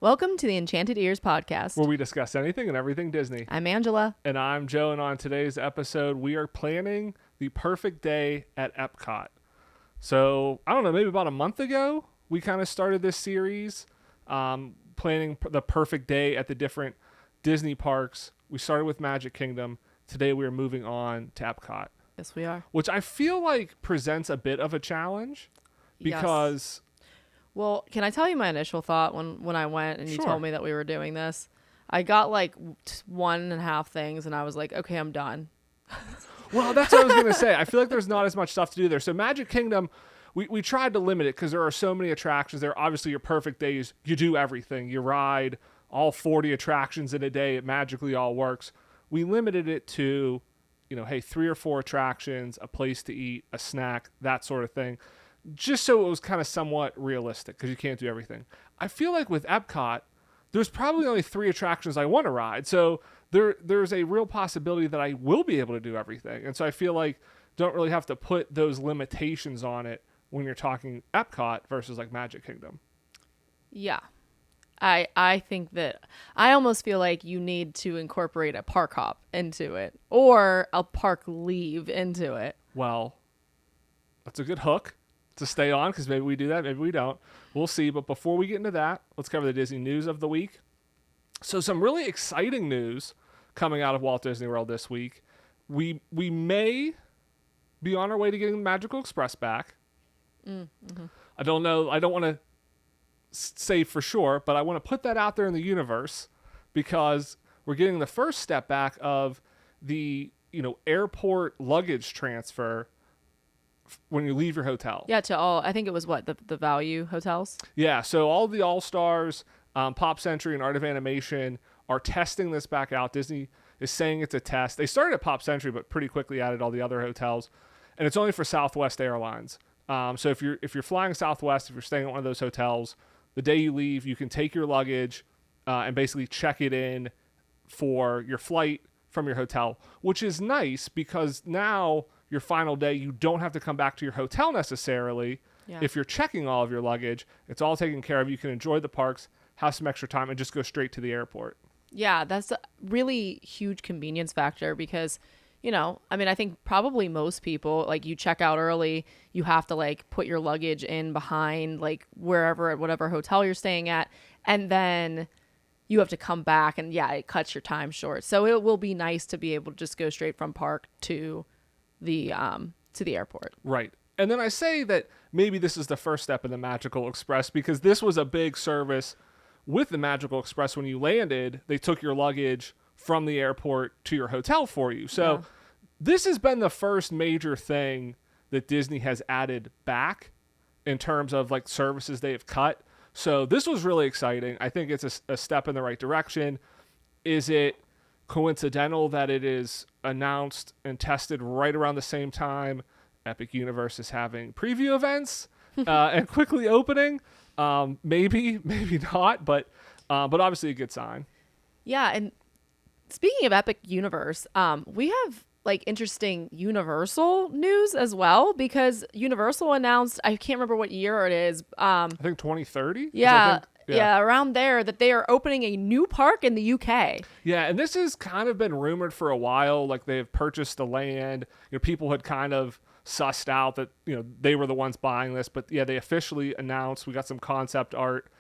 Welcome to the Enchanted Ears podcast, where we discuss anything and everything Disney. I'm Angela. And I'm Joe, and on today's episode, we are planning the perfect day at EPCOT. So, I don't know, maybe about a month ago, we kind of started this series, planning the perfect day at the different Disney parks. We started with Magic Kingdom. Today, we are moving on to EPCOT. Yes, we are. Which I feel like presents a bit of a challenge because... Yes. Well, can I tell you my initial thought when I went and you Sure. told me that we were doing this? I got like 1.5 things and I was like, okay, I'm done. Well, that's what I was going to say. I feel like there's not as much stuff to do there. So Magic Kingdom, we tried to limit it because there are so many attractions there. Obviously, your perfect days, you do everything. You ride all 40 attractions in a day. It magically all works. We limited it to, hey, 3 or 4 attractions, a place to eat, a snack, that sort of thing. Just so it was kind of somewhat realistic because you can't do everything. I feel like with EPCOT, there's probably only 3 attractions I want to ride. So there's a real possibility that I will be able to do everything. And so I feel like don't really have to put those limitations on it when you're talking EPCOT versus like Magic Kingdom. Yeah. I think that I almost feel like you need to incorporate a park hop into it or a park leave into it. Well, that's a good hook to stay on because maybe we do that, maybe we don't. We'll see. But before we get into that, let's cover the Disney news of the week. So some really exciting news coming out of Walt Disney World this week. We may be on our way to getting the Magical Express back. Mm-hmm. I don't know. I don't want to say for sure, but I want to put that out there in the universe because we're getting the first step back of the airport luggage transfer when you leave your hotel. Yeah, to all, I think it was the value hotels? Yeah, so all the All-Stars, Pop Century, and Art of Animation are testing this back out. Disney is saying it's a test. They started at Pop Century, but pretty quickly added all the other hotels. And it's only for Southwest Airlines. So if you're flying Southwest, if you're staying at one of those hotels, the day you leave, you can take your luggage and basically check it in for your flight from your hotel, which is nice because now your final day, you don't have to come back to your hotel necessarily. Yeah. If you're checking all of your luggage, it's all taken care of. You can enjoy the parks, have some extra time, and just go straight to the airport. Yeah, that's a really huge convenience factor because, I think probably most people, like you check out early, you have to like put your luggage in behind like wherever at whatever hotel you're staying at, and then you have to come back and it cuts your time short. So it will be nice to be able to just go straight from park to the airport. Right. And then I say that maybe this is the first step in the Magical Express because this was a big service with the Magical Express. When you landed, they took your luggage from the airport to your hotel for you. So This has been the first major thing that Disney has added back in terms of like services they have cut. So this was really exciting. I think it's a step in the right direction. Is it coincidental that it is announced and tested right around the same time Epic Universe is having preview events and quickly opening? Maybe not, but obviously a good sign. Yeah, and speaking of Epic Universe, we have like interesting Universal news as well because Universal announced, I can't remember what year it is. I think 2030. Yeah, around there, that they are opening a new park in the UK. Yeah, and this has kind of been rumored for a while. Like they've purchased the land. People had kind of sussed out that they were the ones buying this, but yeah, they officially announced. We got some concept art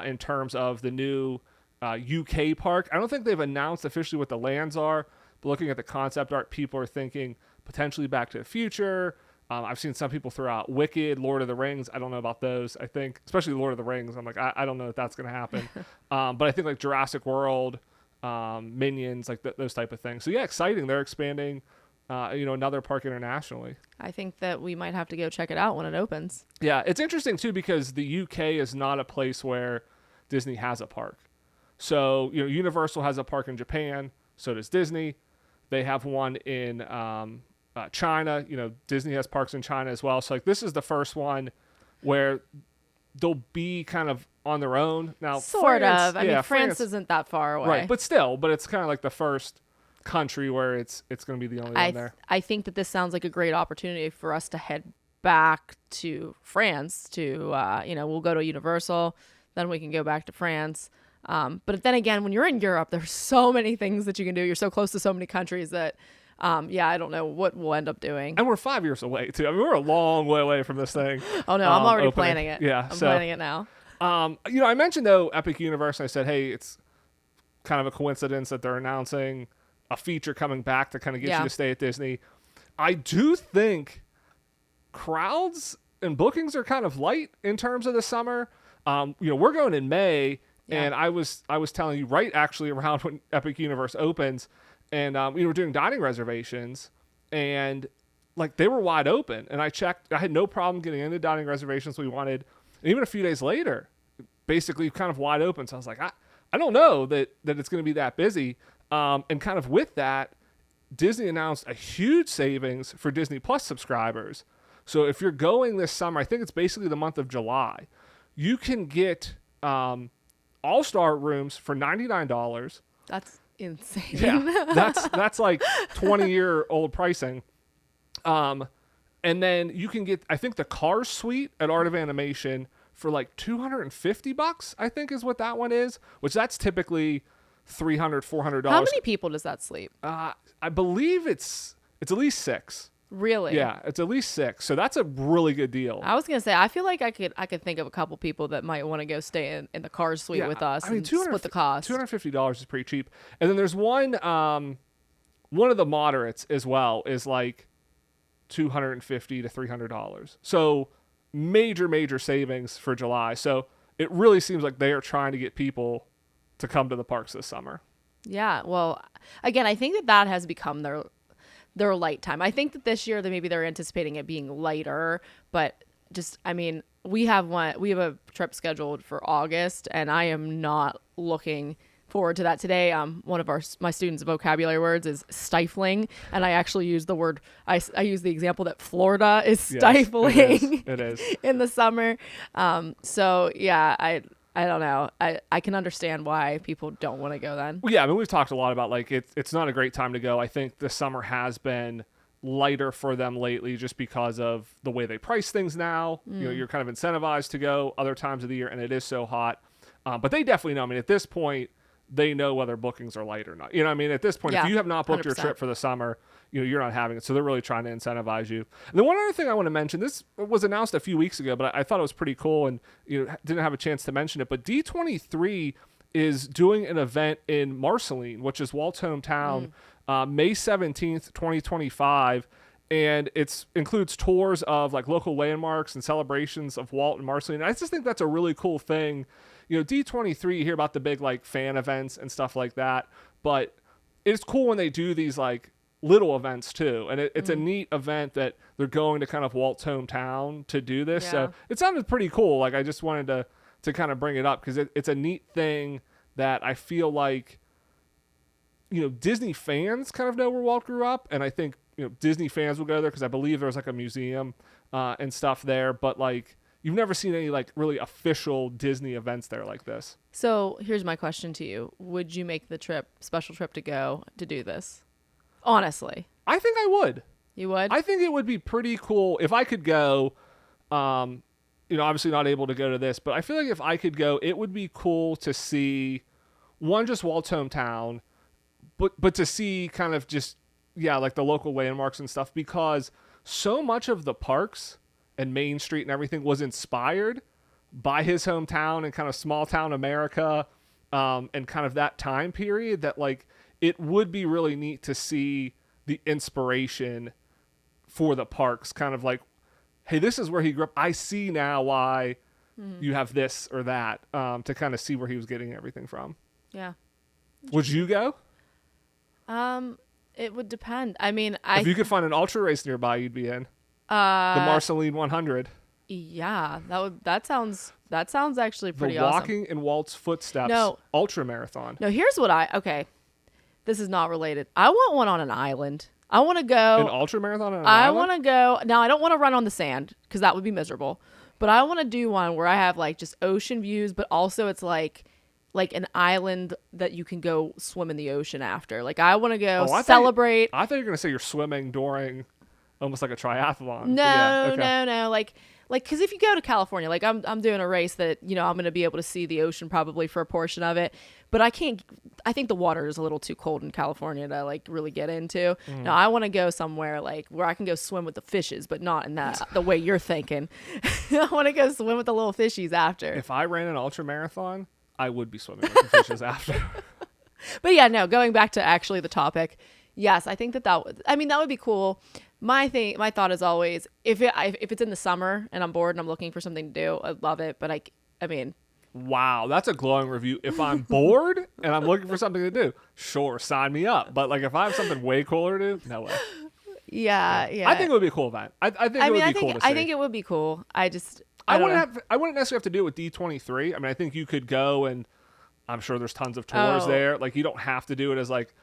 in terms of the new UK park. I don't think they've announced officially what the lands are, but looking at the concept art, people are thinking potentially Back to the Future. I've seen some people throw out Wicked, Lord of the Rings. I don't know about those. I think, especially Lord of the Rings, I'm like, I don't know if that's going to happen. But I think like Jurassic World, Minions, like those type of things. So yeah, exciting. They're expanding, another park internationally. I think that we might have to go check it out when it opens. Yeah, it's interesting too because the UK is not a place where Disney has a park. So, Universal has a park in Japan. So does Disney. They have one in China. Disney has parks in China as well. So like this is the first one where they'll be kind of on their own. Now, sort of. I mean, France isn't that far away. Right, but still, it's kind of like the first country where it's going to be the only one there. I think that this sounds like a great opportunity for us to head back to France to, we'll go to Universal. then we can go back to France. But then again, when you're in Europe, there's so many things that you can do. You're so close to so many countries that, I don't know what we'll end up doing. And we're 5 years away too. I mean, we're a long way away from this thing. Oh no, I'm already opening. planning it. Yeah, I'm planning it now. I mentioned though Epic Universe, and I said, hey, it's kind of a coincidence that they're announcing a feature coming back to kind of get you to stay at Disney. I do think crowds and bookings are kind of light in terms of the summer. We're going in May, and I was telling you right actually around when Epic Universe opens, and we were doing dining reservations, and like they were wide open, and I checked. I had no problem getting into dining reservations we wanted, and even a few days later, basically kind of wide open. So I was like, I don't know that it's going to be that busy. And kind of with that, Disney announced a huge savings for Disney Plus subscribers. So if you're going this summer, I think it's basically the month of July, you can get all-star rooms for $99. That's insane. Yeah, that's like 20-year-old pricing. And then you can get, I think, the Cars suite at Art of Animation for like $250, I think is what that one is, which that's typically $300, $400. How many people does that sleep? I believe it's at least 6. Really? Yeah, it's at least 6. So that's a really good deal. I was gonna say, I feel like I could think of a couple people that might want to go stay in the Cars suite with us. I mean, split the cost. $250 is pretty cheap. And then there's one of the moderates as well is like $250 to $300. So major savings for July. So it really seems like they are trying to get people to come to the parks this summer. Yeah. Well, again, I think that has become their light time. I think that this year that maybe they're anticipating it being lighter, but we have a trip scheduled for August, and I am not looking forward to that. Today, one of my students' vocabulary words is stifling, and I actually use the word, I use the example that Florida is stifling. Yes, it is. In the summer. So yeah, I don't know. I can understand why people don't want to go then. Well, yeah, I mean, we've talked a lot about like it's not a great time to go. I think the summer has been lighter for them lately just because of the way they price things now. You're kind of incentivized to go other times of the year, and it is so hot. But they definitely know. I mean, at this point, they know whether bookings are light or not. You know what I mean? At this point, if you have not booked 100%. Your trip for the summer, you're not having it. So they're really trying to incentivize you. And then one other thing I want to mention, this was announced a few weeks ago, but I thought it was pretty cool and didn't have a chance to mention it. But D23 is doing an event in Marceline, which is Walt's hometown, May 17th, 2025. And it includes tours of like local landmarks and celebrations of Walt and Marceline. And I just think that's a really cool thing. D23, you hear about the big like fan events and stuff like that, but it's cool when they do these like little events too. And it's a neat event that they're going to kind of Walt's hometown to do this. Yeah. So it sounded pretty cool. Like I just wanted to kind of bring it up because it's a neat thing that I feel like, Disney fans kind of know where Walt grew up. And I think, Disney fans will go there because I believe there's like a museum and stuff there, but like, you've never seen any like really official Disney events there like this. So here's my question to you. Would you make the special trip to go to do this? Honestly. I think I would. You would? I think it would be pretty cool if I could go, obviously not able to go to this, but I feel like if I could go, it would be cool to see just Walt's hometown, but to see kind of just, like the local landmarks and stuff, because so much of the parks and Main Street and everything was inspired by his hometown and kind of small town America, and kind of that time period that like it would be really neat to see the inspiration for the parks, kind of like, hey, this is where he grew up. I see now why you have this or that, to kind of see where he was getting everything from. Yeah. Would you go? It would depend. I mean, if you could find an ultra race nearby, you'd be in. The Marceline 100. Yeah, that sounds actually pretty awesome. The walking in Walt's footsteps ultra marathon. No, here's what this is not related. I want one on an island. I want to go an ultra marathon on an island? I want to go. Now, I don't want to run on the sand because that would be miserable. But I want to do one where I have like just ocean views, but also it's like an island that you can go swim in the ocean after. Like I want to go celebrate. I thought you were going to say you're swimming during almost like a triathlon. No. Like like, because if you go to California, like I'm doing a race that, you know, I'm going to be able to see the ocean probably for a portion of it, but I think the water is a little too cold in California to like really get into. Now I want to go somewhere like where I can go swim with the fishes, but not in the way you're thinking. I want to go swim with the little fishies after. If I ran an ultra marathon, I would be swimming with the fishes after. But yeah, no, going back to actually the topic, yes, I think that would be cool. My thought is always, if it's in the summer and I'm bored and I'm looking for something to do, I'd love it. But I mean, wow, that's a glowing review. If I'm bored and I'm looking for something to do, sure, sign me up. But like if I have something way cooler to do, no way. Yeah. I think it would be a cool event. I think it would be cool to see. I think it would be cool. I wouldn't necessarily have to do it with D23. I mean, I think you could go, and I'm sure there's tons of tours there. Like you don't have to do it as like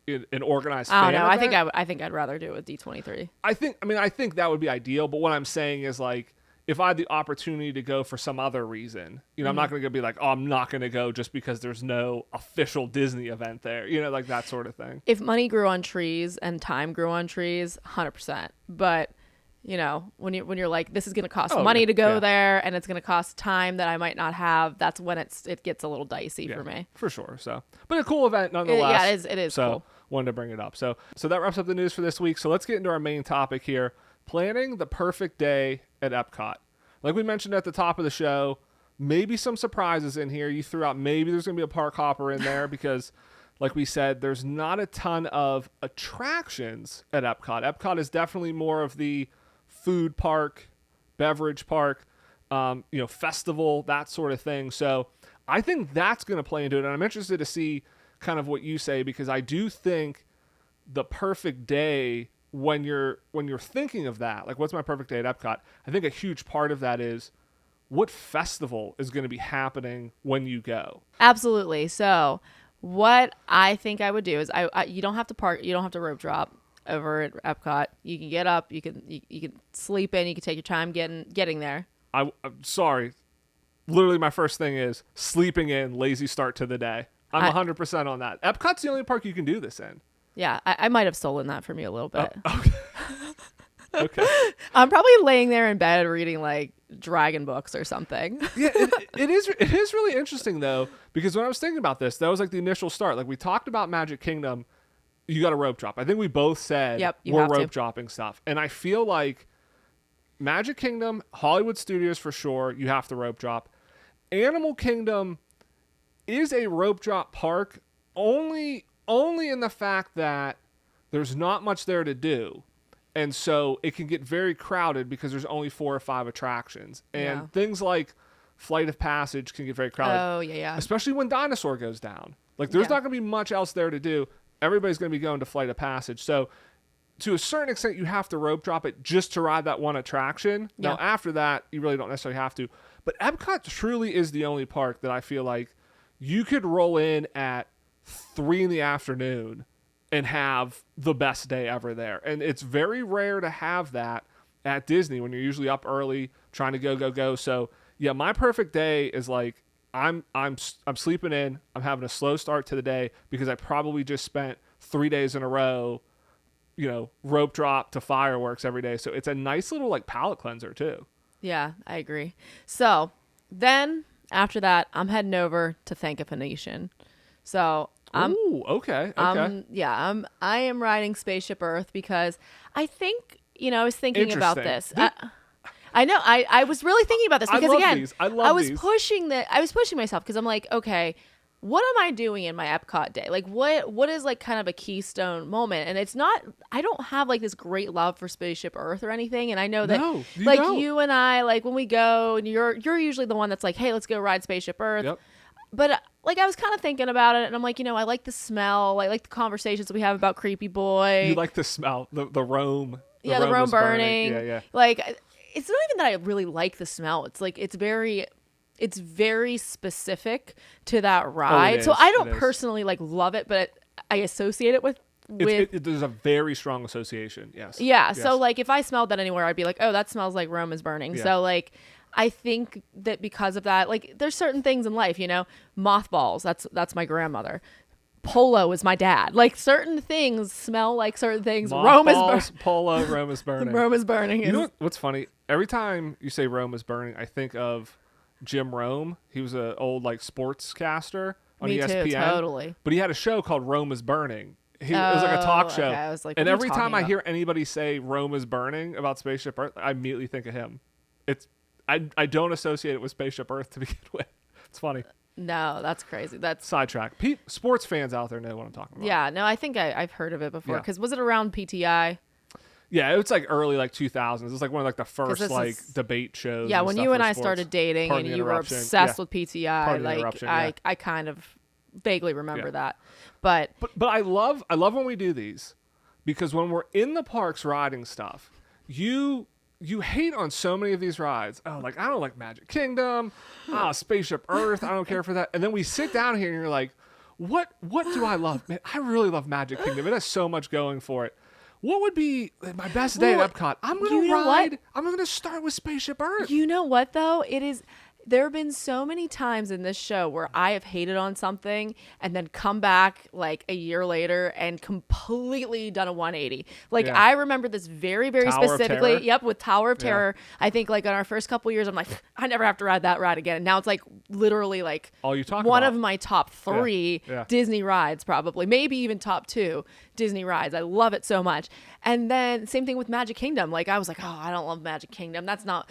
an organized fan event. I I think I'd rather do it with D23. I think that would be ideal, but what I'm saying is like if I had the opportunity to go for some other reason, you know, I'm not going to be like, oh, I'm not going to go just because there's no official Disney event there, you know, like that sort of thing. If money grew on trees and time grew on trees, 100%. But you know, when you're like, this is going to cost money to go there, and it's going to cost time that I might not have, that's when it gets a little dicey for me. For sure. So, but a cool event nonetheless. It is so, cool. Wanted to bring it up. So that wraps up the news for this week. So let's get into our main topic here: planning the perfect day at EPCOT. Like we mentioned at the top of the show, maybe some surprises in here. You threw out maybe there's going to be a park hopper in there because, like we said, there's not a ton of attractions at EPCOT. EPCOT is definitely more of the food park, beverage park, festival, that sort of thing. So I think that's going to play into it. And I'm interested to see kind of what you say, because I do think the perfect day when you're thinking of that, like what's my perfect day at EPCOT, I think a huge part of that is what festival is going to be happening when you go. Absolutely. So what I think I would do is you don't have to park, you don't have to rope drop over at EPCOT. You can get up, you can sleep in, you can take your time getting there. I'm sorry. Literally my first thing is sleeping in, lazy start to the day. I'm 100% on that. EPCOT's the only park you can do this in. Yeah, I might have stolen that from you a little bit. Okay. Okay. I'm probably laying there in bed reading like dragon books or something. Yeah, it is really interesting though, because when I was thinking about this, that was like the initial start. Like we talked about Magic Kingdom, you got to rope drop. I think we both said we're rope dropping stuff. And I feel like Magic Kingdom, Hollywood Studios for sure, you have to rope drop. Animal Kingdom is a rope drop park only in the fact that there's not much there to do. And so it can get very crowded because there's only 4 or 5 attractions. And things like Flight of Passage can get very crowded. Oh, yeah. Especially when Dinosaur goes down. Like there's not going to be much else there to do. Everybody's going to be going to Flight of Passage. So to a certain extent, you have to rope drop it just to ride that one attraction. Yeah. Now, after that, you really don't necessarily have to. But Epcot truly is the only park that I feel like you could roll in at 3 p.m. and have the best day ever there. And it's very rare to have that at Disney when you're usually up early trying to go. So, yeah, my perfect day is like I'm sleeping in, I'm having a slow start to the day because I probably just spent 3 days in a row, rope drop to fireworks every day. So it's a nice little like palate cleanser too. Yeah, I agree. So then after that, I'm heading over to Thank a Phoenician. So okay. I am riding Spaceship Earth because I think, I was thinking about this. I know. I was really thinking about this because I was pushing myself because I'm like, okay, what am I doing in my Epcot day? Like what is like kind of a keystone moment? And it's not, I don't have like this great love for Spaceship Earth or anything. And I know that you and I, like when we go and you're usually the one that's like, hey, let's go ride Spaceship Earth. Yep. But like I was kind of thinking about it and I'm like, I like the smell. I like the conversations we have about Creepy Boy. You like the smell, the Rome. The Rome burning. Yeah. Like it's not even that I really like the smell. It's like it's very specific to that ride. So I don't personally like love it, but I associate it with there's a very strong association. Yes. Yeah. Yes. So like if I smelled that anywhere, I'd be like, oh, that smells like Rome is burning. Yeah. So like I think that because of that, like there's certain things in life, mothballs. That's my grandmother. Polo is my dad. Like certain things smell like certain things. Rome is Mothballs, Polo, Rome is burning. Rome is burning. You know what's funny? Every time you say Rome is burning, I think of Jim Rome. He was an old like sportscaster on Me ESPN. too, totally. But he had a show called Rome is Burning. It was like a talk show. Okay. I was like, and what are you every time talking I about? hear anybody say Rome is burning about Spaceship Earth, I immediately think of him. I don't associate it with Spaceship Earth to begin with. It's funny. No, that's crazy. That's Sidetrack. Sports fans out there know what I'm talking about. yeah. No, I think I've heard of it before. Yeah. Because was it around PTI? Yeah, it was like early like 2000s. It was like one of like the first this like is- debate shows. Yeah, and when stuff you and for I sports. started dating Pardon and the you were interruption. obsessed Yeah. with PTI, Pardon the like interruption, I yeah. I kind of vaguely remember Yeah. that. But But I love when we do these because when we're in the parks riding stuff, you hate on so many of these rides. Oh, like I don't like Magic Kingdom, Spaceship Earth. I don't care for that. And then we sit down here and you're like, what do I love? Man, I really love Magic Kingdom. It has so much going for it. What would be my best day Well, at Epcot? I'm you gonna know ride. what? I'm gonna start with Spaceship Earth. you know what though? It is there have been so many times in this show where I have hated on something and then come back like a year later and completely done a 180. Like Yeah. I remember this very, very Tower of specifically. Terror? Yep, with Tower of Yeah. Terror. I think like on our first couple years, I'm like, I never have to ride that ride again. And now it's like literally like All you talk one about. of my top 3 Yeah. Disney rides, probably, maybe even top 2 Disney rides. I love it so much. And then same thing with Magic Kingdom. Like I was like, oh, I don't love Magic Kingdom. That's not.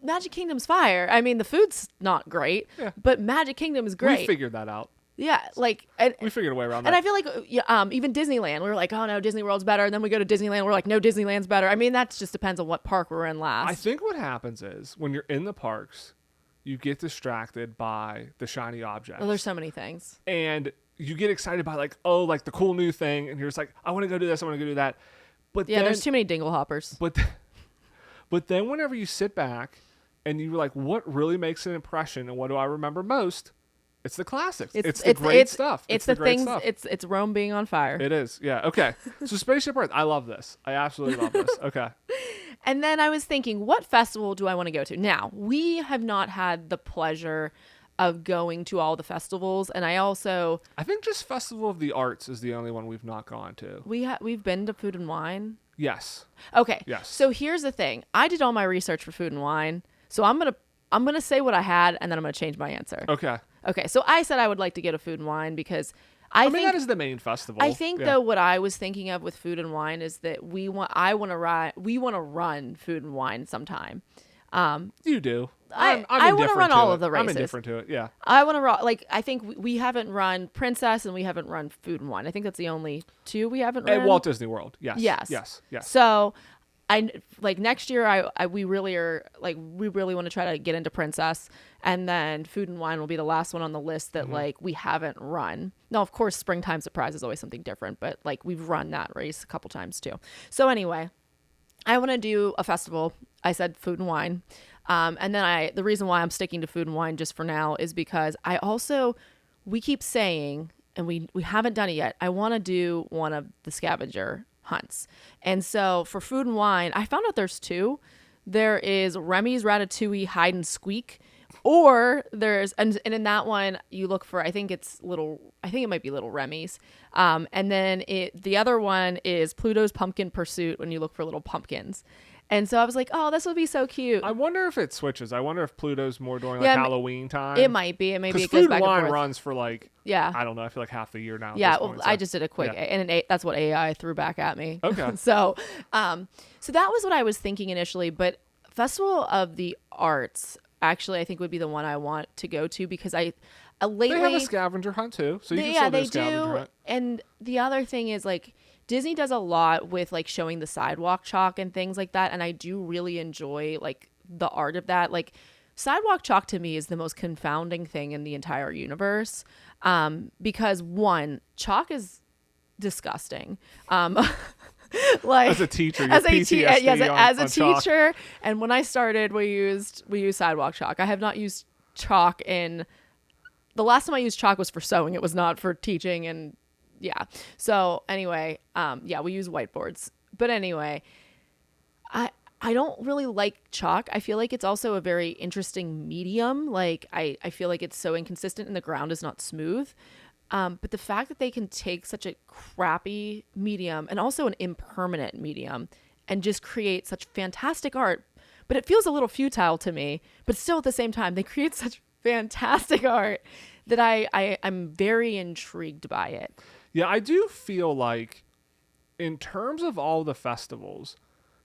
Magic Kingdom's fire. I mean, the food's not great, Yeah. but Magic Kingdom is We great. figured that out. Yeah, like and, We figured a way around and that. I feel like even Disneyland, we were like, oh no, Disney World's better. And then we go to Disneyland, we're like, no, Disneyland's better. I mean, that just depends on what park we're in last. I think what happens is when you're in the parks, you get distracted by the shiny objects. Oh, there's so many things. And you get excited by like, oh, like the cool new thing. And you're just like, I want to go do this. I want to go do that. But Yeah, then, there's too many dingle hoppers. but then whenever you sit back and you're like, what really makes an impression and what do I remember most? It's the classics. It's the great stuff. It's the the great things. stuff. It's Rome being on fire. It is. Yeah. Okay. So Spaceship Earth. I love this. I absolutely love this. Okay. And then I was thinking, what festival do I want to go to? Now, we have not had the pleasure of going to all the festivals, and I think just Festival of the Arts is the only one we've not gone to. we've been to Food and Wine. Yes. Okay. Yes. So here's the thing. I did all my research for Food and Wine. So I'm gonna say what I had, and then I'm gonna change my answer. Okay. Okay. So I said I would like to go to Food and Wine because I mean, think that is the main festival. I think Yeah. though what I was thinking of with Food and Wine is that we want to run Food and Wine sometime. You do. I wanna indifferent run to all it. of the I'm races. indifferent to it. Yeah. I want to run I think we haven't run Princess and we haven't run Food and Wine. I think that's the only 2 we haven't run. At Walt Disney World. Yes. Yes. Yes. Yes. So I like next year we really want to try to get into Princess, and then Food and Wine will be the last one on the list that like we haven't run. Now of course Springtime Surprise is always something different, but like we've run that race a couple times too. So anyway, I want to do a festival. I said Food and Wine. And then the reason why I'm sticking to Food and Wine just for now is because we keep saying, and we haven't done it yet, I want to do one of the scavenger hunts. And so for Food and Wine, I found out there's 2. There is Remy's Ratatouille Hide and Squeak, or there's, and in that one you look for, I think it might be Little Remy's. And then the other one is Pluto's Pumpkin Pursuit, when you look for little pumpkins. And so I was like, oh, this would be so cute. I wonder if it switches. I wonder if Pluto's more during Yeah, Halloween time. It might be. Maybe it Food goes back and Wine and forth. runs for like, Yeah. I don't know. I feel like half the year now. at Yeah, this well, point, I so. just did a quick, Yeah. and that's what AI threw back at me. Okay. so that was what I was thinking initially, but Festival of the Arts, actually, I think would be the one I want to go to because lately They have a scavenger hunt too, so you can still do a scavenger do. hunt. And the other thing is like Disney does a lot with like showing the sidewalk chalk and things like that, and I do really enjoy like the art of that. Like sidewalk chalk to me is the most confounding thing in the entire universe, because one, chalk is disgusting. Like As a teacher, as a PTSD yes, as a on chalk. teacher, and when I started, we used sidewalk chalk. I have not used chalk in. The last time I used chalk was for sewing. It was not for teaching, and yeah. So anyway, we use whiteboards. But anyway, I don't really like chalk. I feel like it's also a very interesting medium. Like I feel like it's so inconsistent and the ground is not smooth. But the fact that they can take such a crappy medium and also an impermanent medium and just create such fantastic art, but it feels a little futile to me, but still at the same time, they create such fantastic art that I'm very intrigued by it. Yeah, I do feel like in terms of all the festivals,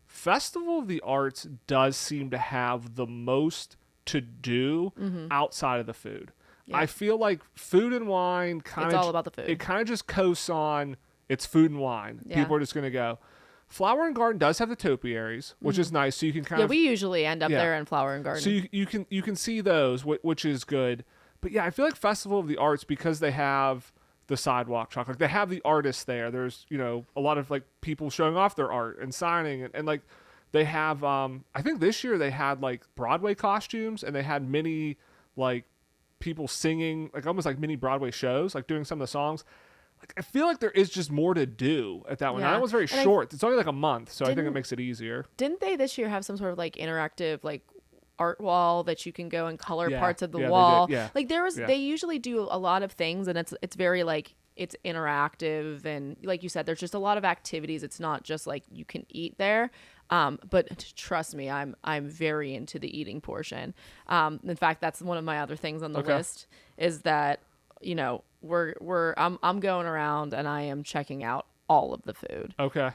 Festival of the Arts does seem to have the most to do outside of the food. Yeah. I feel like Food and Wine it's all about the food. It kind of just coasts on it's food and wine. Yeah. People are just going to go. Flower and Garden does have the topiaries, which is nice. So you can kind of we usually end up there in Flower and Garden. So you can see those, which is good. But yeah, I feel like Festival of the Arts, because they have the sidewalk chalk, like they have the artists there. There's a lot of like people showing off their art and signing and like they have. I think this year they had like Broadway costumes and they had mini like people singing like almost like mini Broadway shows, like doing some of the songs. Like I feel like there is just more to do at that one. That one's very short. It's only like a month, so I think it makes it easier. Didn't they this year have some sort of like interactive like art wall that you can go and color parts of the wall? Like they usually do a lot of things, and it's very like it's interactive, and like you said, there's just a lot of activities. It's not just like you can eat there. But trust me, I'm very into the eating portion. In fact, that's one of my other things on the list is that, I'm going around and I am checking out all of the food. Okay.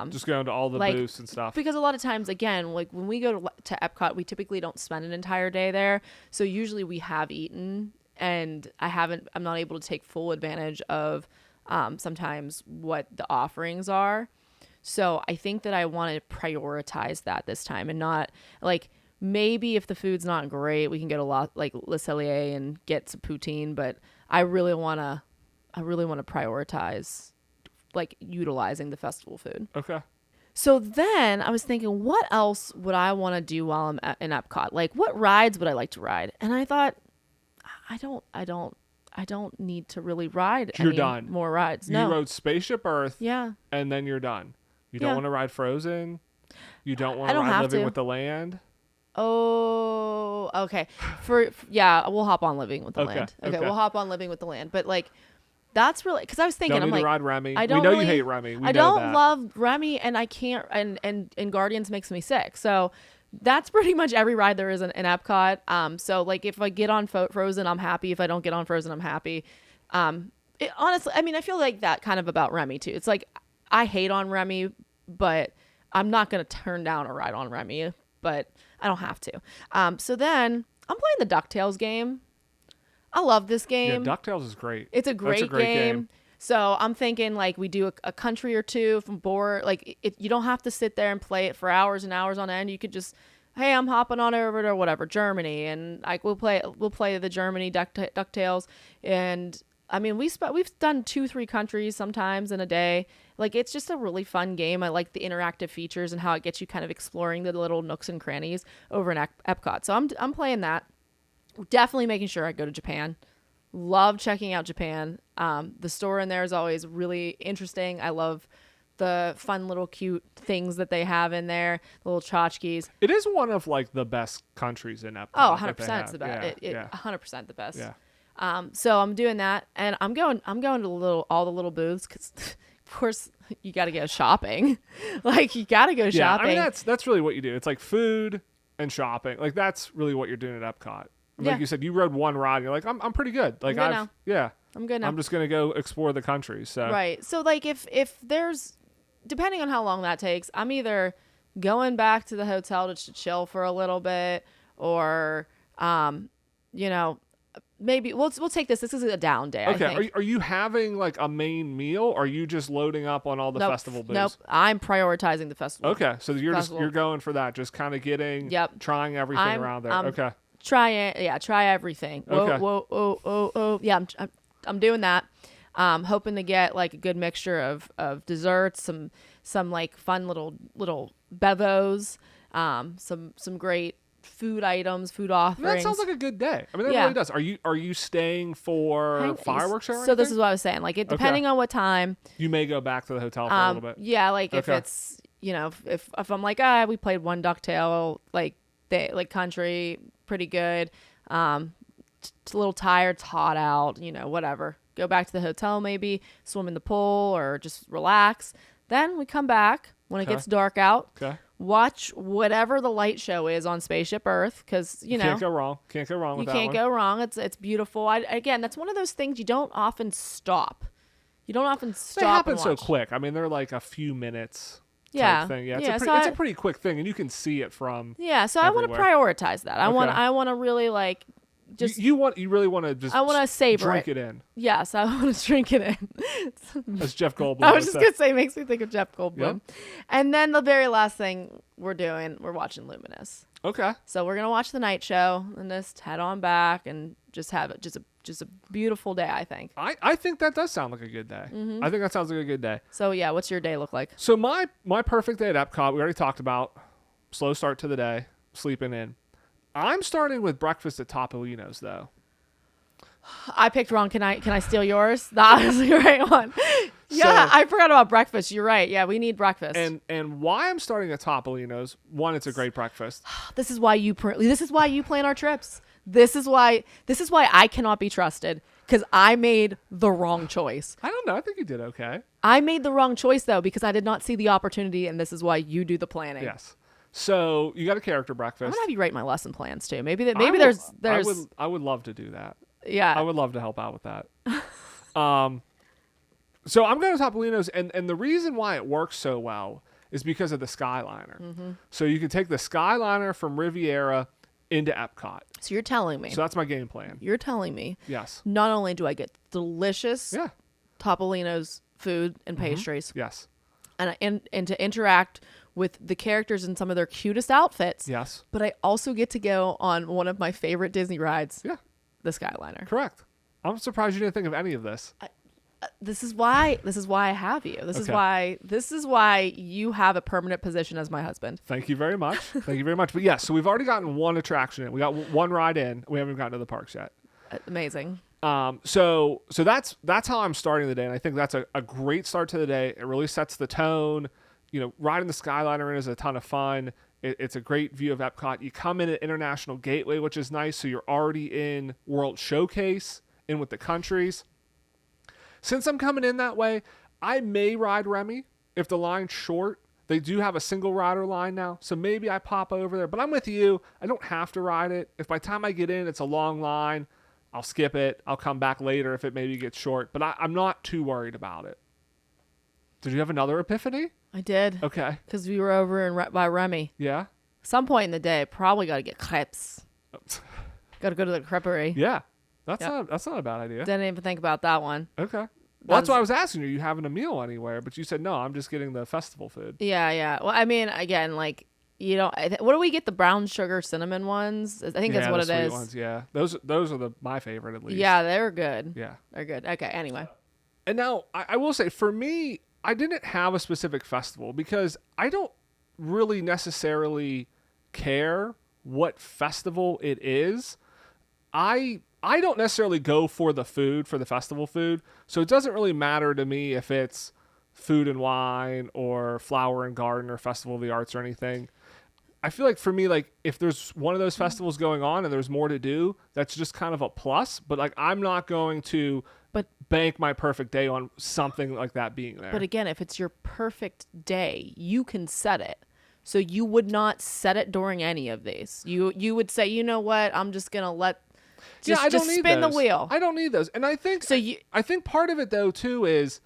Just going to all the booths and stuff. Because a lot of times, again, like when we go to Epcot, we typically don't spend an entire day there. So usually we have eaten, and I'm not able to take full advantage of sometimes what the offerings are. So I think that I want to prioritize that this time and not like maybe if the food's not great, we can get a lot like Le Cellier and get some poutine, but I really want to prioritize like utilizing the festival food. Okay. So then I was thinking, what else would I want to do while I'm in Epcot? Like what rides would I like to ride? And I thought, I don't need to really ride You're done. More rides. You rode Spaceship Earth. Yeah. And then you're done. You don't want to ride Frozen. You don't want to ride Living with the Land. Oh, okay. We'll hop on Living with the Land. Okay, we'll hop on Living with the Land. But like, that's really because I was thinking, don't need I'm like, to ride Remy. I don't we know you hate Remy. I don't love Remy, and I can't. And Guardians makes me sick. So that's pretty much every ride there is in Epcot. So like, if I get on Frozen, I'm happy. If I don't get on Frozen, I'm happy. Honestly, I mean, I feel like that kind of about Remy too. It's like I hate on Remy, but I'm not gonna turn down a ride on Remy. But I don't have to. So then I'm playing the DuckTales game. I love this game. Yeah, DuckTales is great. It's a great game. So I'm thinking like we do a country or two from board. Like you don't have to sit there and play it for hours and hours on end. You could just, hey, I'm hopping on over to whatever Germany, and like we'll play the Germany DuckTales. And I mean we've done 2-3 countries sometimes in a day. Like it's just a really fun game. I like the interactive features and how it gets you kind of exploring the little nooks and crannies over in Epcot. So I'm playing that. Definitely making sure I go to Japan. Love checking out Japan. The store in there is always really interesting. I love the fun little cute things that they have in there, the little tchotchkes. It is one of like the best countries in Epcot. Oh, 100% it's the best. 100% the best. Yeah. So I'm doing that, and I'm going to all the little booths because of course you got to go shopping. Like you got to go shopping. I mean that's really what you do. It's like food and shopping. Like that's really what you're doing at Epcot. Like you said, you rode one ride. And you're like, I'm pretty good. Like I'm good now. I'm just gonna go explore the country. So right. So like if there's, depending on how long that takes, I'm either going back to the hotel to chill for a little bit, or maybe we'll take this. This is a down day. Okay. I think. Are you having like a main meal? Or are you just loading up on all the festival booths? Nope. I'm prioritizing the festival. Okay. So you're going for that. Just kind of getting. Yep. Trying everything around there. Okay. Try it. Yeah. Try everything. Okay. Whoa. Yeah. I'm doing that. Hoping to get like a good mixture of desserts, some like fun little bevos, some great food items, food offerings. That sounds like a good day. I mean, that really does. Are you staying for fireworks show? So this is what I was saying. Like, depending on what time, you may go back to the hotel for a little bit. Yeah, like if it's if I'm like we played one DuckTale like country pretty good. a little tired, it's hot out, whatever. Go back to the hotel, maybe swim in the pool or just relax. Then we come back when it gets dark out. Okay. Watch whatever the light show is on Spaceship Earth, because Can't go wrong. Can't go wrong with that one. You can't go wrong. It's beautiful. Again, that's one of those things you don't often stop. You don't often stop. They happen and so watch. quick. I mean, they're like a few minutes. Yeah. Type thing. Yeah. Yeah, It's a pretty quick thing, and you can see it from. Yeah. So everywhere. I want to prioritize that. I want to really like. Just you really want to just. I want to savor drink it in. Yes, I want to drink it in. As Jeff Goldblum. I was just gonna say, makes me think of Jeff Goldblum. Yep. And then the very last thing we're watching Luminous. Okay. So we're gonna watch the night show and just head on back and just have it just a beautiful day. I think. I think that does sound like a good day. I think that sounds like a good day. So yeah, what's your day look like? So my perfect day at Epcot, we already talked about. Slow start to the day, sleeping in. I'm starting with breakfast at Topolino's though. I picked wrong. Can I steal yours? That was the right one. Yeah, I forgot about breakfast. You're right. Yeah, we need breakfast. And why I'm starting at Topolino's? One, it's a great breakfast. This is why you plan our trips. This is why I cannot be trusted, because I made the wrong choice. I don't know. I think you did okay. I made the wrong choice though, because I did not see the opportunity, and this is why you do the planning. Yes. So you got a character breakfast. I'm gonna have you write my lesson plans too. Maybe there's. I would love to do that. Yeah. I would love to help out with that. So I'm going to Topolino's, and the reason why it works so well is because of the Skyliner. Mm-hmm. So you can take the Skyliner from Riviera into Epcot. So you're telling me. So that's my game plan. You're telling me. Yes. Not only do I get delicious Topolino's food and pastries. Yes. And to interact with the characters in some of their cutest outfits. Yes. But I also get to go on one of my favorite Disney rides. Yeah. The Skyliner. Correct. I'm surprised you didn't think of any of this. This is why I have you. This is why you have a permanent position as my husband. Thank you very much. Thank you very much. But yes, so we've already gotten one attraction in. We got one ride in. We haven't gotten to the parks yet. Amazing. So that's how I'm starting the day, and I think that's a great start to the day. It really sets the tone. Riding the Skyliner in is a ton of fun. It's a great view of Epcot. You come in at International Gateway, which is nice, so you're already in World Showcase, in with the countries. Since I'm coming in that way, I may ride Remy if the line's short. They do have a single rider line now, so maybe I pop over there. But I'm with you. I don't have to ride it. If by the time I get in, it's a long line, I'll skip it. I'll come back later if it maybe gets short. But I'm not too worried about it. Did you have another epiphany? I did. Okay. Because we were over by Remy. Yeah? Some point in the day, probably got to get crepes. Got to go to the creperie. Yeah. That's not a bad idea. Didn't even think about that one. Okay. Well, that's why I was asking you. Are you having a meal anywhere? But you said, no, I'm just getting the festival food. Yeah. Well, I mean, again, like, what do we get? The brown sugar cinnamon ones? I think that's what it sweet is. Ones, yeah. Those are my favorite at least. Yeah, they're good. Yeah. They're good. Okay, anyway. And now, I will say, for me, I didn't have a specific festival because I don't really necessarily care what festival it is. I don't necessarily go for the food, for the festival food. So it doesn't really matter to me if it's Food and Wine or Flower and Garden or Festival of the Arts or anything. I feel like for me, like if there's one of those festivals going on and there's more to do, that's just kind of a plus. But like I'm not going to bank my perfect day on something like that being there. But again, if it's your perfect day, you can set it. So you would not set it during any of these. You would say, you know what, I'm just gonna just spin those. The wheel. I don't need those. And I think I think part of it though too is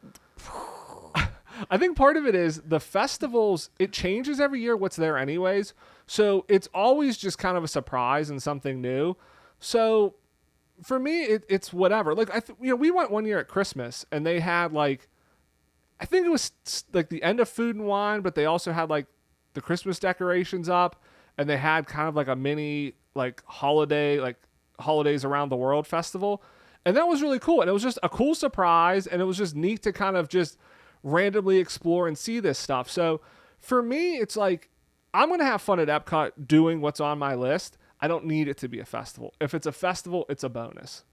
I think part of it is the festivals, it changes every year what's there anyways. So it's always just kind of a surprise and something new. So for me, it's whatever. Like, we went one year at Christmas and they had like, I think it was like the end of Food and Wine, but they also had like the Christmas decorations up and they had kind of like a mini like holidays around the world festival. And that was really cool. And it was just a cool surprise. And it was just neat to kind of just randomly explore and see this stuff. So for me, it's like, I'm going to have fun at Epcot doing what's on my list. I don't need it to be a festival. If it's a festival, it's a bonus.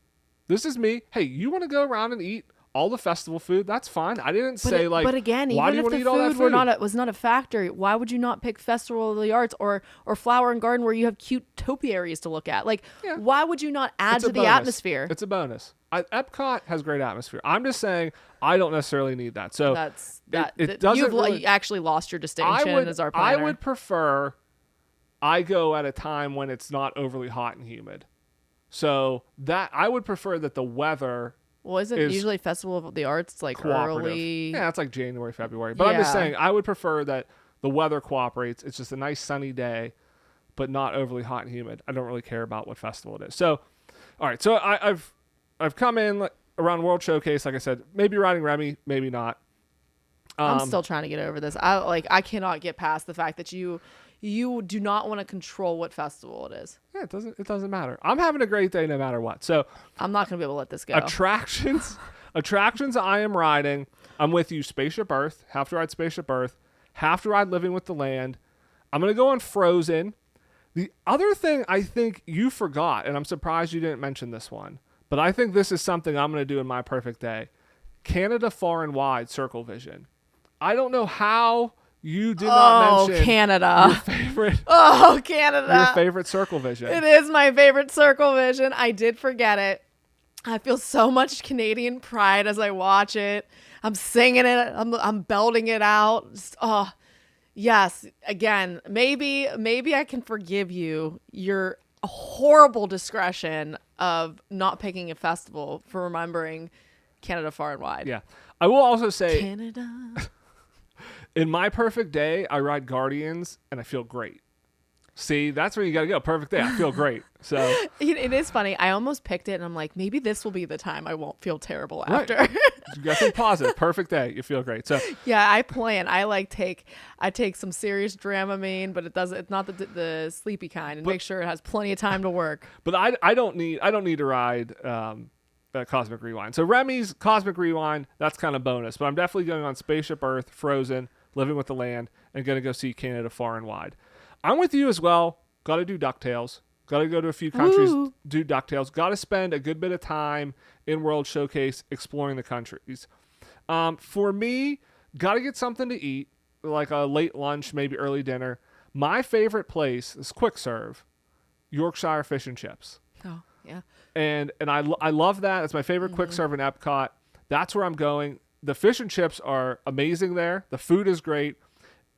This is me. Hey, you want to go around and eat all the festival food. That's fine. I didn't say But again, why do even you if want the to eat all that food food? was not a factor, why would you not pick Festival of the Arts or Flower and Garden where you have cute topiaries to look at? Like, Yeah. why would you not add It's to a the bonus. atmosphere? It's a bonus. Epcot has great atmosphere. I'm just saying I don't necessarily need that. So it doesn't You've really, actually lost your distinction as our I planner. would prefer I go at a time when it's not overly hot and humid. So that I would prefer that the weather Well, isn't is usually Festival of the Arts like cooperative. early? Yeah, it's like January, February. But I'm just Yeah. saying I would prefer that the weather cooperates. It's just a nice sunny day, but not overly hot and humid. I don't really care about what festival it is. So, all right. So I've come in around World Showcase, like I said, maybe riding Remy, maybe not. I'm still trying to get over this. I cannot get past the fact that you do not want to control what festival it is. Yeah, it doesn't matter. I'm having a great day no matter what. So I'm not going to be able to let this go. attractions I am riding. I'm with you. Spaceship Earth. Have to ride Spaceship Earth. Have to ride Living with the Land. I'm going to go on Frozen. The other thing I think you forgot, and I'm surprised you didn't mention this one, but I think this is something I'm going to do in my perfect day. Canada Far and Wide Circle Vision. I don't know how you did not mention Canada. your favorite Oh, Canada. your favorite Circle Vision. It is my favorite Circle Vision. I did forget it. I feel so much Canadian pride as I watch it. I'm singing it. I'm belting it out. Just, oh, yes. Again, maybe I can forgive you your horrible discretion of not picking a festival for remembering Canada Far and Wide. Yeah. I will also say, Canada. in my perfect day, I ride Guardians and I feel great. See, that's where you got to go. Perfect day. I feel great. So It is funny. I almost picked it and I'm like, maybe this will be the time I won't feel terrible after. Right. You got to think positive. Perfect day. You feel great. So Yeah, I plan. I take some serious Dramamine, but it's not the sleepy kind, and make sure it has plenty of time to work. but I don't need to ride Cosmic Rewind. So Remy's Cosmic Rewind, that's kind of bonus. But I'm definitely going on Spaceship Earth, Frozen, Living with the Land, and going to go see Canada Far and Wide. I'm with you as well. Got to do DuckTales. Got to go to a few countries, Woo. do DuckTales. Got to spend a good bit of time in World Showcase exploring the countries. For me, got to get something to eat, like a late lunch, maybe early dinner. My favorite place is quick serve, Yorkshire Fish and Chips. Oh, yeah. And I love that. It's my favorite quick serve in Epcot. That's where I'm going. The fish and chips are amazing there. The food is great.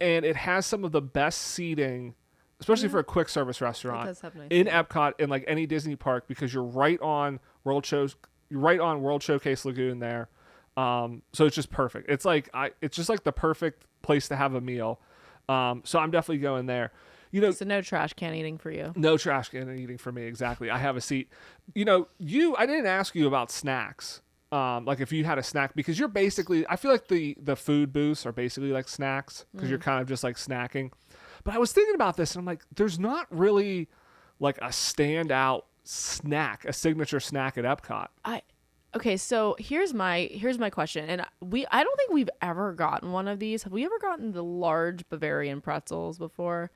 And it has some of the best seating, especially for a quick service restaurant does have nice in seating. Epcot in like any Disney park, because you're right on World Showcase Lagoon there. So it's just perfect. It's just like the perfect place to have a meal. So I'm definitely going there. You know, So no trash can eating for you. no trash can eating for me. Exactly. I have a seat. You know, I didn't ask you about snacks. Like if you had a snack, because you're basically, I feel like the food booths are basically like snacks, because you're kind of just like snacking. But I was thinking about this and I'm like, there's not really like a standout snack, a signature snack at Epcot. Okay, so here's my question, and I don't think we've ever gotten one of these. Have we ever gotten the large Bavarian pretzels before?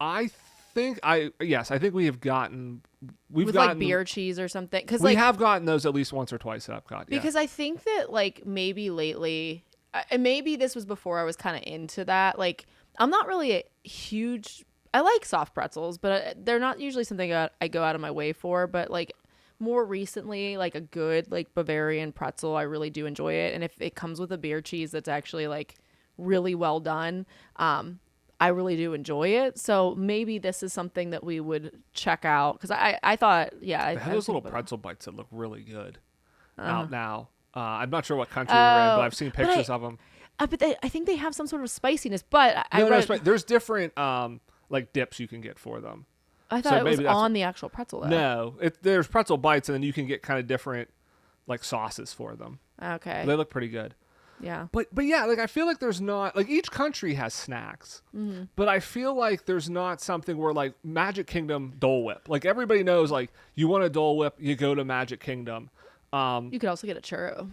I think we have gotten, With like beer cheese or something? Because we like have gotten those at least once or twice at Epcot. Yeah. because I think that like maybe lately, and maybe this was before I was kind of into that. Like I'm not really a huge. I like soft pretzels, but they're not usually something I go out of my way for. But like more recently, like a good like Bavarian pretzel, I really do enjoy it. And if it comes with a beer cheese that's actually like really well done, I really do enjoy it. So maybe this is something that we would check out, because I thought, yeah, They have I those think little about it. pretzel bites that look really good out now. I'm not sure what country they're in, but I've seen pictures of them. But I think they have some sort of spiciness. But There's different like dips you can get for them. I thought so it was maybe that's- on the actual pretzel though. No, there's pretzel bites, and then you can get kind of different like sauces for them. Okay. They look pretty good. Yeah. But yeah, like I feel like there's not, like each country has snacks, but I feel like there's not something where like Magic Kingdom Dole Whip. Like everybody knows, like you want a Dole Whip, you go to Magic Kingdom. You could also get a churro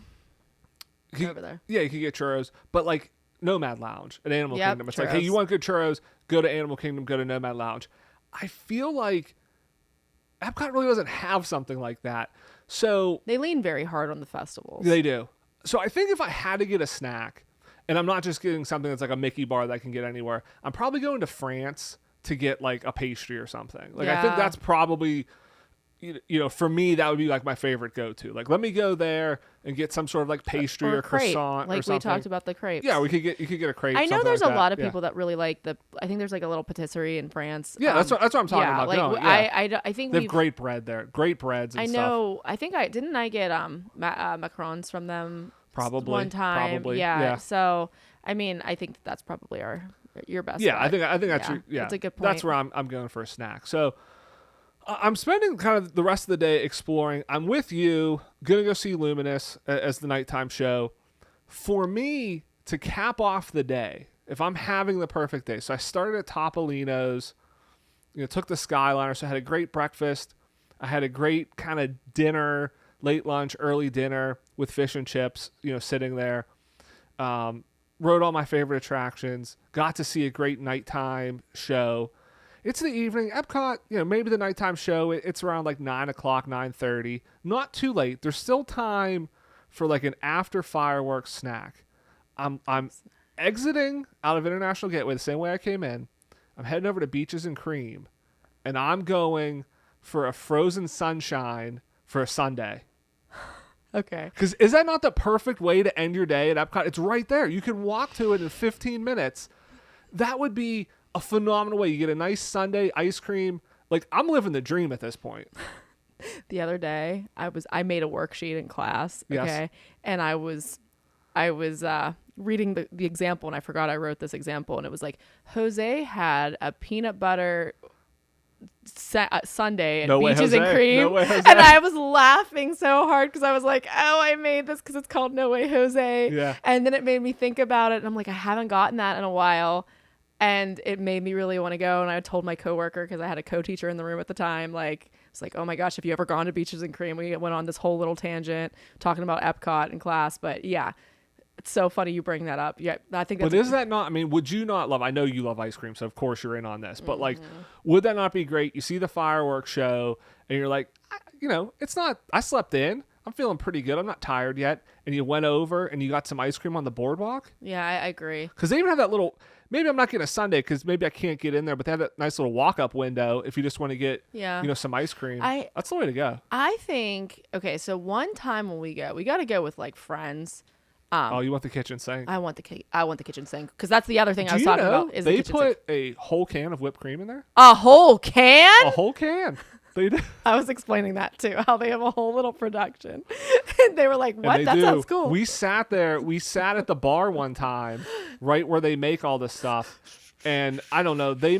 over there. Yeah, you can get churros, but like Nomad Lounge at Animal Yep, Kingdom, it's like, hey, churros. you want good churros? Go to Animal Kingdom, go to Nomad Lounge. I feel like Epcot really doesn't have something like that. So They lean very hard on the festivals. they do. So I think if I had to get a snack, and I'm not just getting something that's like a Mickey bar that I can get anywhere, I'm probably going to France to get like a pastry or something. Like I think Yeah. that's probably, for me, that would be like my favorite go-to. Like let me go there and get some sort of like pastry or crepe, croissant like or something. we talked about the crepes. Yeah, you could get a crepe. I know something there's like a that. lot of Yeah. people that really like I think there's like a little patisserie in France. Yeah, that's what I'm talking yeah, about. like going. Yeah. I think They have we've. great bread there, great breads. And I stuff. know. I think I didn't. I get macarons from them Probably one time. Probably. Yeah. So I mean, I think that's probably your best. Yeah, bet. I think that's That's a good point. That's where I'm going for a snack. So I'm spending kind of the rest of the day exploring. I'm with you. Gonna go see Luminous as the nighttime show. For me to cap off the day, if I'm having the perfect day, so I started at Topolino's. Took the Skyliner, so I had a great breakfast. I had a great kind of dinner, late lunch, early dinner with fish and chips. Sitting there. Rode all my favorite attractions. Got to see a great nighttime show. It's the evening. Epcot, maybe the nighttime show, it's around like 9 o'clock, 9:30. Not too late. There's still time for like an after fireworks snack. I'm exiting out of International Gateway the same way I came in. I'm heading over to Beaches and Cream, and I'm going for a frozen sunshine for a sundae. Okay. Because is that not the perfect way to end your day at Epcot? It's right there. You can walk to it in 15 minutes. That would be a phenomenal way. You get a nice sundae, ice cream. Like, I'm living the dream at this point. The other day, I made a worksheet in class. Okay. Yes. And I was reading the example, and I forgot I wrote this example, and it was like Jose had a peanut butter sundae and No way, Beaches and Jose. Cream. No way, Jose. And I was laughing so hard because I was like, oh, I made this because it's called No Way Jose. Yeah. And then it made me think about it, and I'm like, I haven't gotten that in a while. And it made me really want to go. And I told my coworker, because I had a co-teacher in the room at the time, like, it's like, oh my gosh, have you ever gone to Beaches and Cream? We went on this whole little tangent talking about Epcot in class. But yeah, it's so funny you bring that up. Yeah, I think that's. But is that not, I mean, would you not love, I know you love ice cream, so of course you're in on this, but like, would that not be great? You see the fireworks show and you're like, it's not, I slept in. I'm feeling pretty good. I'm not tired yet. And you went over and you got some ice cream on the boardwalk. Yeah, I agree. Because they even have that little, maybe I'm not getting a sundae because maybe I can't get in there, but they have that nice little walk-up window if you just want to get, some ice cream. That's the way to go. I think, okay, so one time when we got to go with like friends. Oh, you want the kitchen sink? I want the kitchen sink because that's the other thing I was Do you talking know about. Is they the kitchen sink. put a whole can of whipped cream in there? A whole can? A whole can. They do. I was explaining that too, how they have a whole little production. And they were like, what? And That they do. sounds cool. We sat there. We sat at the bar one time, right where they make all this stuff. And I don't know. They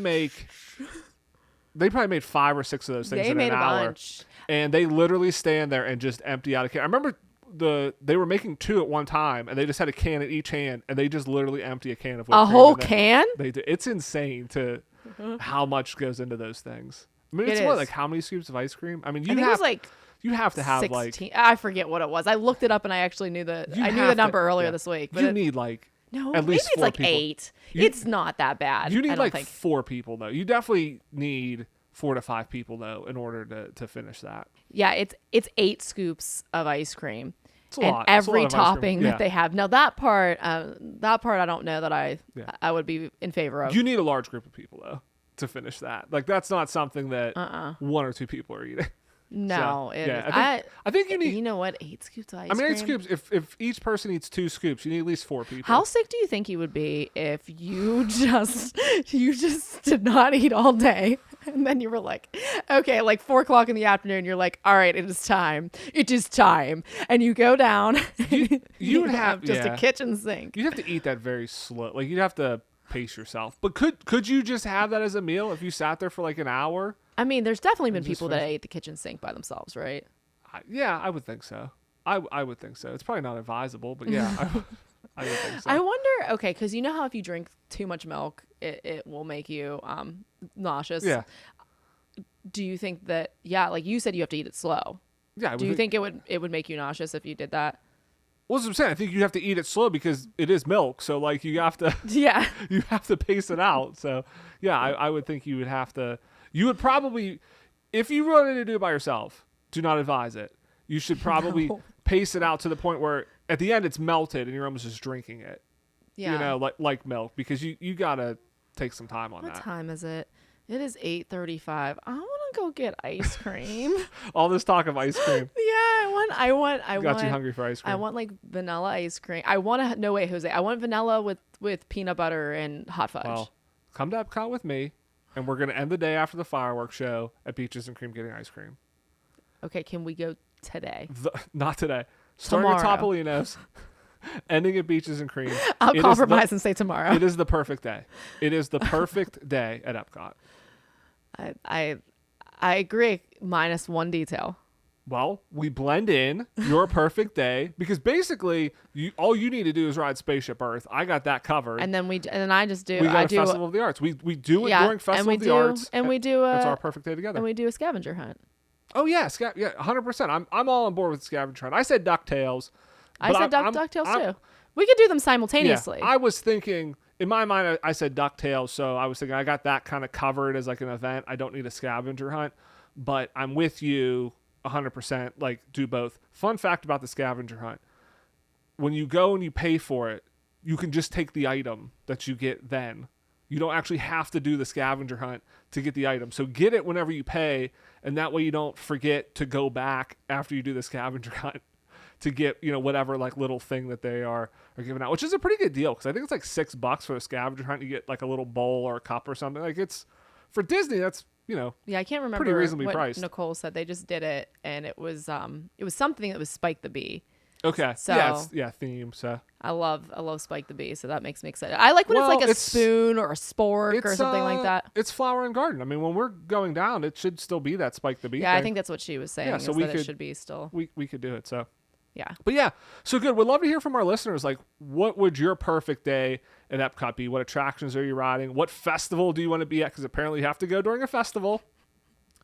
probably made 5 or 6 of those things They in made an a hour. bunch. And they literally stand there and just empty out a can. I remember they were making 2 at one time, and they just had a can in each hand, and they just literally empty a can of whipped A cream whole in there. can? They do. It's insane to how much goes into those things. I mean, It it's what, is. like how many scoops of ice cream? I mean, I think it was like you have to have 16. like I forget what it was. I looked it up and I actually knew you I knew the have to- number earlier yeah. this week. But You need like no, at maybe least it's 4 like people. 8. You- It's not that bad. You I need don't like think. 4 people though. You definitely need 4 to 5 people though in order to finish that. Yeah, it's 8 scoops of ice cream. It's a And lot. It's a lot every of ice cream. topping Yeah. that they have. Now that part I don't know that I would be in favor of. You need a large group of people though to finish that. Like that's not something that 1 or 2 people are eating. No, So, it is. I think you need. You know what? 8 scoops of ice I mean, cream. 8 scoops. If each person eats 2 scoops, you need at least 4 people. How sick do you think you would be if you just did not eat all day, and then you were like, okay, like 4 o'clock in the afternoon, you're like, all right, it is time, and you go down. You would have just a kitchen sink. You'd have to eat that very slow. Like you'd have to pace yourself. But could you just have that as a meal if you sat there for like an hour? I mean, there's definitely been just people that ate the kitchen sink by themselves, right? Yeah, I would think so. I would think so. It's probably not advisable, but yeah, I would think so. I wonder, okay, because you know how if you drink too much milk, it will make you nauseous. Yeah. Do you think that, like you said, you have to eat it slow. Yeah. Do you think it would make you nauseous if you did that? Well, that's what I'm saying. I think you have to eat it slow because it is milk. So like you have to Yeah. you have to pace it out. So yeah, I would think you would have to. You would probably if you wanted to do it by yourself, do not advise it. You should probably pace it out to the point where at the end it's melted and you're almost just drinking it. Yeah. You know, like milk, because you gotta take some time on What that. time is it? It is 8:35. I want to go get ice cream. All this talk of ice cream. Yeah, I want. Got you hungry for ice cream. I want like vanilla ice cream. I want no way, Jose. I want vanilla with peanut butter and hot fudge. Well, come to Epcot with me, and we're gonna end the day after the fireworks show at Beaches and Cream getting ice cream. Okay, can we go today? Not today. Starting at Tomorrow. Topolino's, ending at Beaches and Cream. I'll compromise and say tomorrow. It is the perfect day. It is the perfect day at Epcot. I agree, minus one detail. Well, we blend in your perfect day because basically all you need to do is ride Spaceship Earth. I got that covered. And then I just do. We got I a do Festival of the Arts. We do it during Festival of the Arts. And we do. That's our perfect day together. And we do a scavenger hunt. Oh yeah, 100%. I'm all on board with scavenger hunt. I said DuckTales. I said DuckTales too. We could do them simultaneously. Yeah, I was thinking, in my mind, I said DuckTales, so I was thinking I got that kind of covered as like an event. I don't need a scavenger hunt, but I'm with you 100%. Like, do both. Fun fact about the scavenger hunt: when you go and you pay for it, you can just take the item that you get then. You don't actually have to do the scavenger hunt to get the item. So get it whenever you pay, and that way you don't forget to go back after you do the scavenger hunt to get, whatever like little thing that they are giving out, which is a pretty good deal because I think it's like $6 for a scavenger hunt. You get like a little bowl or a cup or something. Like, it's for Disney. That's Yeah, I can't remember pretty reasonably what priced. Nicole said. They just did it, and it was something that was Spike the Bee. Okay. So theme. So I love Spike the Bee, so that makes me excited. I like when it's like a spoon or a spork or something like that. It's Flower and Garden. I mean, when we're going down, it should still be that Spike the Bee. Yeah, thing. I think that's what she was saying. Yeah, so it should be still. We could do it. So yeah. But yeah, so good. We'd love to hear from our listeners. Like, what would your perfect day at Epcot be? What attractions are you riding? What festival do you want to be at? Because apparently you have to go during a festival.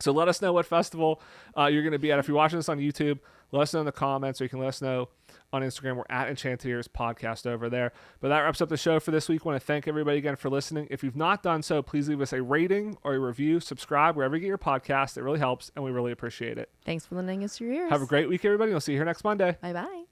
So let us know what festival you're going to be at. If you're watching this on YouTube, let us know in the comments, or you can let us know on Instagram. We're at Enchanted Ears Podcast over there. But that wraps up the show for this week. I want to thank everybody again for listening. If you've not done so, please leave us a rating or a review. Subscribe wherever you get your podcast. It really helps, and we really appreciate it. Thanks for lending us your ears. Have a great week, everybody. We'll see you here next Monday. Bye-bye.